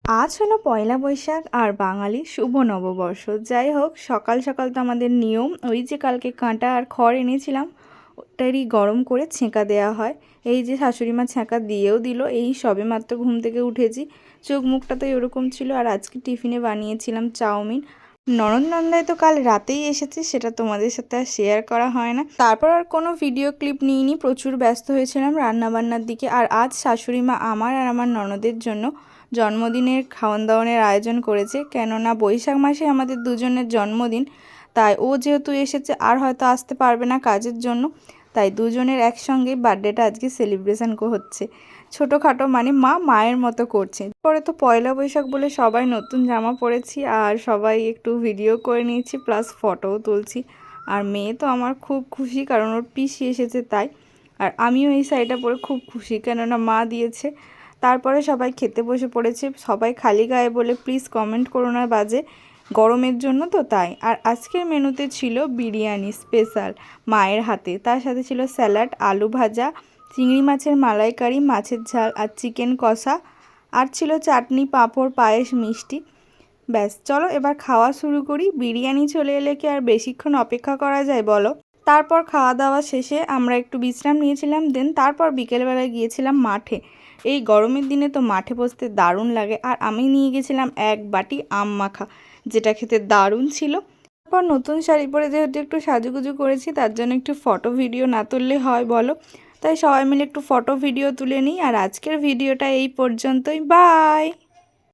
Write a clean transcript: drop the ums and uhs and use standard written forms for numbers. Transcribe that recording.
আজ হলো পয়লা বৈশাখ আর বাঙালি শুভ নববর্ষ। যাই হোক, সকাল সকাল তো আমাদের নিয়ম ওই যে কালকে কাঁটা আর খড় এনেছিলাম ওটারই গরম করে ছেঁকা দেওয়া হয়। এই যে শাশুড়ি মা ছেঁকা দিয়েও দিল, এই সবে মাত্র ঘুম থেকে উঠেছি, চোখ মুখটা তো এরকম ছিল। আর আজকে টিফিনে বানিয়েছিলাম চাউমিন। ননদ তো কাল রাতেই এসেছে, সেটা তোমাদের সাথে আর শেয়ার করা হয় না। তারপর আর কোনো ভিডিও ক্লিপ নিইনি, প্রচুর ব্যস্ত হয়েছিলাম রান্নাবান্নার দিকে। আর আজ শাশুড়ি মা আমার আর আমার ননদের জন্য জন্মদিনের খাওয়ান দাওয়ানের আয়োজন করেছে, কেননা বৈশাখ মাসে আমাদের দুজনের জন্মদিন। তাই ও যেহেতু এসেছে আর হয়তো আসতে পারবে না কাজের জন্য, তাই দুজনের একসঙ্গে বার্থডেটা আজকে সেলিব্রেশন হচ্ছে। ছোটোখাটো মানে মায়ের মতো করছে। পরে তো পয়লা বৈশাখ বলে সবাই নতুন জামা পরেছি আর সবাই একটু ভিডিও করে নিয়েছি, প্লাস ফটোও তুলছি। আর মেয়ে তো আমার খুব খুশি, কারণ ওর পিসি এসেছে তাই। আর আমিও এই শাড়িটা পরে খুব খুশি, কেননা মা দিয়েছে। তারপরে সবাই খেতে বসে পড়েছে, সবাই খালি গায়ে বলে প্লিজ কমেন্ট করো না বাজে, গরমের জন্য তো তাই। আর আজকের মেনুতে ছিল বিরিয়ানি স্পেশাল মায়ের হাতে, তার সাথে ছিল স্যালাড, আলু ভাজা, চিংড়ি মাছের মালাইকারি, মাছের ঝাল আর চিকেন কষা, আর ছিল চাটনি, পাঁপড়, পায়েস, মিষ্টি। ব্যাস, চলো এবার খাওয়া শুরু করি। বিরিয়ানি চলে এলে কি আর বেশিক্ষণ অপেক্ষা করা যায় বলো। তারপর খাওয়া দাওয়া শেষে আমরা একটু বিশ্রাম নিয়েছিলাম, দেন তারপর বিকেলবেলায় গিয়েছিলাম মাঠে। এই গরমের দিনে তো মাঠে বসতে দারুণ লাগে। আর আমি নিয়ে গেছিলাম এক বাটি আম মাখা, যেটা খেতে দারুণ ছিল। তারপর নতুন শাড়ি পরে যেহেতু একটু সাজুগুজু করেছি, তার জন্য একটু ফটো ভিডিও না তুললে হয় বলো, তাই সবাই মিলে একটু ফটো ভিডিও তুলে নিই। আর আজকের ভিডিওটা এই পর্যন্তই, বাই।